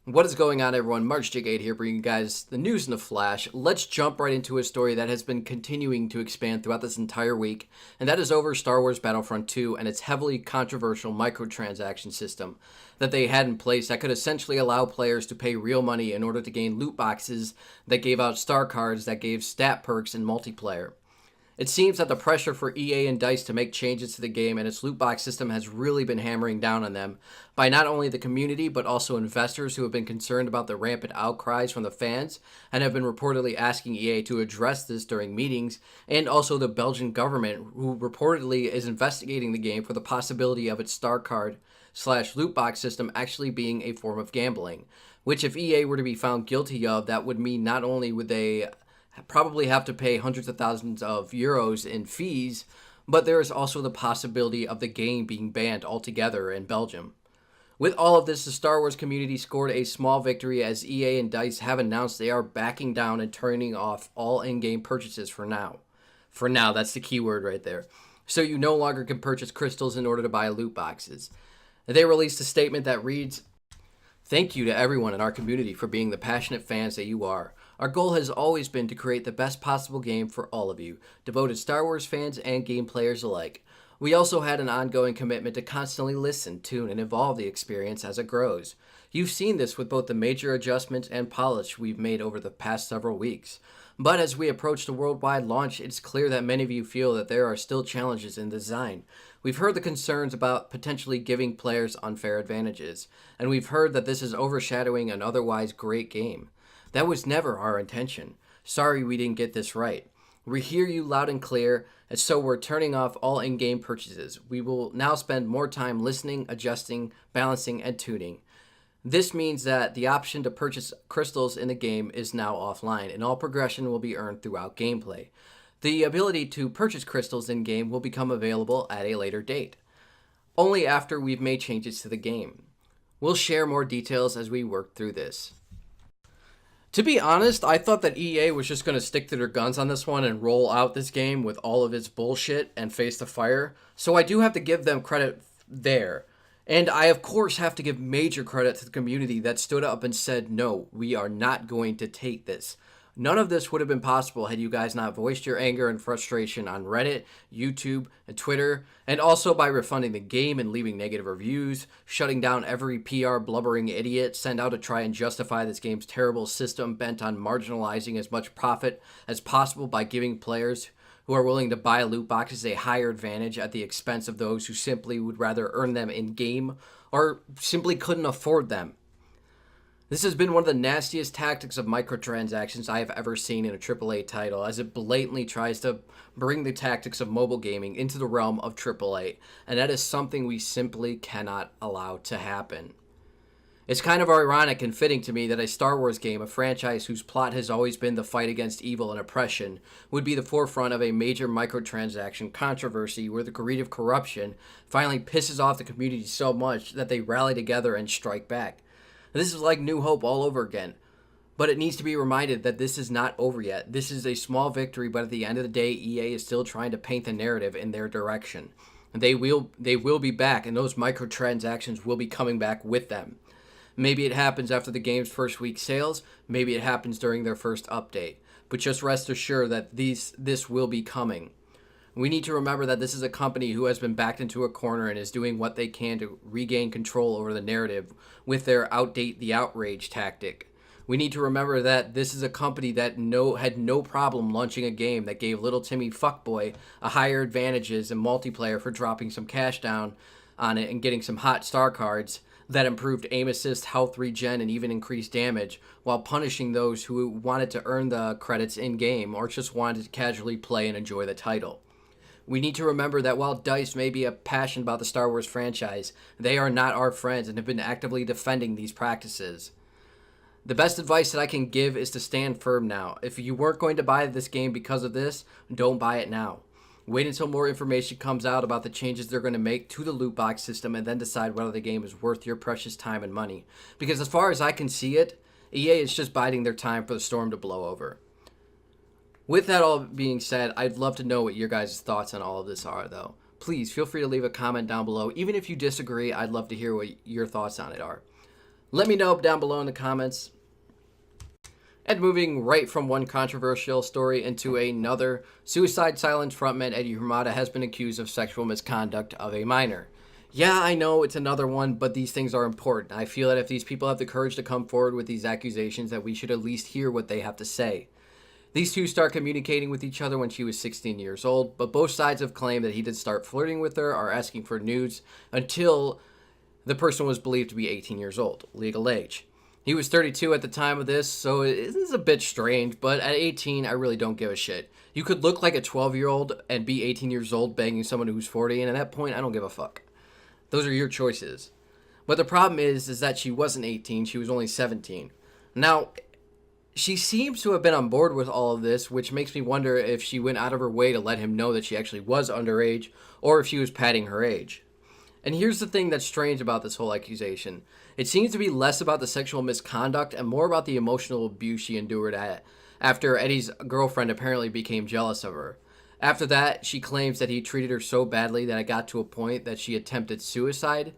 What is going on, everyone? March Jig8 here, bringing you guys the news in a flash. Let's jump right into a story that has been continuing to expand throughout this entire week, and that is over Star Wars Battlefront 2 and its heavily controversial microtransaction system that they had in place that could essentially allow players to pay real money in order to gain loot boxes that gave out star cards that gave stat perks in multiplayer. It seems that the pressure for EA and DICE to make changes to the game and its loot box system has really been hammering down on them by not only the community but also investors who have been concerned about the rampant outcries from the fans and have been reportedly asking EA to address this during meetings, and also the Belgian government, who reportedly is investigating the game for the possibility of its star card slash loot box system actually being a form of gambling, which if EA were to be found guilty of, that would mean not only would they probably have to pay hundreds of thousands of euros in fees, but there is also the possibility of the game being banned altogether in Belgium. With all of this, the Star Wars community scored a small victory as EA and DICE have announced they are backing down and turning off all in-game purchases for now. For now, that's the key word right there. So you no longer can purchase crystals in order to buy loot boxes. They released a statement that reads, "Thank you to everyone in our community for being the passionate fans that you are. Our goal has always been to create the best possible game for all of you, devoted Star Wars fans and game players alike. We also had an ongoing commitment to constantly listen, tune, and evolve the experience as it grows. You've seen this with both the major adjustments and polish we've made over the past several weeks. But as we approach the worldwide launch, it's clear that many of you feel that there are still challenges in design. We've heard the concerns about potentially giving players unfair advantages, and we've heard that this is overshadowing an otherwise great game. That was never our intention. Sorry we didn't get this right. We hear you loud and clear, and so we're turning off all in-game purchases. We will now spend more time listening, adjusting, balancing, and tuning. This means that the option to purchase crystals in the game is now offline, and all progression will be earned throughout gameplay. The ability to purchase crystals in-game will become available at a later date, only after we've made changes to the game. We'll share more details as we work through this." To be honest, I thought that EA was just going to stick to their guns on this one and roll out this game with all of its bullshit and face the fire, so I do have to give them credit there. And I, of course, have to give major credit to the community that stood up and said, no, we are not going to take this. None of this would have been possible had you guys not voiced your anger and frustration on Reddit, YouTube, and Twitter, and also by refunding the game and leaving negative reviews, shutting down every PR blubbering idiot sent out to try and justify this game's terrible system bent on marginalizing as much profit as possible by giving players who are willing to buy loot boxes a higher advantage at the expense of those who simply would rather earn them in-game or simply couldn't afford them. This has been one of the nastiest tactics of microtransactions I have ever seen in a AAA title, as it blatantly tries to bring the tactics of mobile gaming into the realm of AAA, and that is something we simply cannot allow to happen. It's kind of ironic and fitting to me that a Star Wars game, a franchise whose plot has always been the fight against evil and oppression, would be the forefront of a major microtransaction controversy where the greed of corruption finally pisses off the community so much that they rally together and strike back. This is like New Hope all over again. But it needs to be reminded that this is not over yet. This is a small victory, but at the end of the day, EA is still trying to paint the narrative in their direction. And they will be back, and those microtransactions will be coming back with them. Maybe it happens after the game's first week sales. Maybe it happens during their first update. But just rest assured that this will be coming. We need to remember that this is a company who has been backed into a corner and is doing what they can to regain control over the narrative with their outdate the outrage tactic. We need to remember that this is a company that had no problem launching a game that gave little Timmy Fuckboy a higher advantages in multiplayer for dropping some cash down on it and getting some hot star cards that improved aim assist, health regen, and even increased damage, while punishing those who wanted to earn the credits in-game or just wanted to casually play and enjoy the title. We need to remember that while DICE may be passionate about the Star Wars franchise, they are not our friends and have been actively defending these practices. The best advice that I can give is to stand firm now. If you weren't going to buy this game because of this, don't buy it now. Wait until more information comes out about the changes they're going to make to the loot box system and then decide whether the game is worth your precious time and money. Because as far as I can see it, EA is just biding their time for the storm to blow over. With that all being said, I'd love to know what your guys' thoughts on all of this are, though. Please feel free to leave a comment down below. Even if you disagree, I'd love to hear what your thoughts on it are. Let me know down below in the comments. And moving right from one controversial story into another, Suicide Silence frontman Eddie Ramada has been accused of sexual misconduct of a minor. Yeah, I know it's another one, but these things are important. I feel that if these people have the courage to come forward with these accusations, that we should at least hear what they have to say. These two start communicating with each other when she was 16 years old, but both sides have claimed that he did start flirting with her or asking for nudes until the person was believed to be 18 years old, legal age. He was 32 at the time of this, so it is a bit strange, but at 18, I really don't give a shit. You could look like a 12-year-old and be 18 years old banging someone who's 40, and at that point, I don't give a fuck. Those are your choices. But the problem is that she wasn't 18, she was only 17. Now, she seems to have been on board with all of this, which makes me wonder if she went out of her way to let him know that she actually was underage, or if she was padding her age. And here's the thing that's strange about this whole accusation. It seems to be less about the sexual misconduct and more about the emotional abuse she endured after Eddie's girlfriend apparently became jealous of her. After that, she claims that he treated her so badly that it got to a point that she attempted suicide.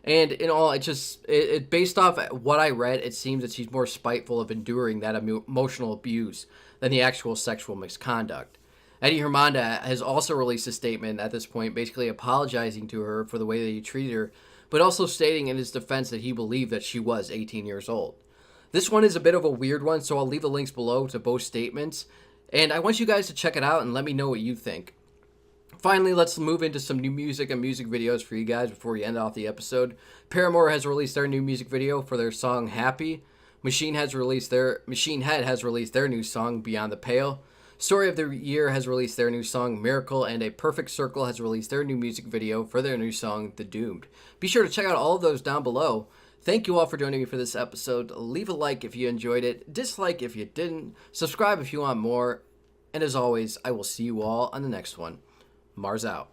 And in all, it based off what I read, it seems that she's more spiteful of enduring that emotional abuse than the actual sexual misconduct. Eddie Hermanda has also released a statement at this point, basically apologizing to her for the way that he treated her, but also stating in his defense that he believed that she was 18 years old. This one is a bit of a weird one, so I'll leave the links below to both statements, and I want you guys to check it out and let me know what you think. Finally, let's move into some new music and music videos for you guys before we end off the episode. Paramore has released their new music video for their song Happy. Machine Head has released their new song Beyond the Pale. Story of the Year has released their new song Miracle, and A Perfect Circle has released their new music video for their new song The Doomed. Be sure to check out all of those down below. Thank you all for joining me for this episode. Leave a like if you enjoyed it, dislike if you didn't, subscribe if you want more, and as always, I will see you all on the next one. Mars out.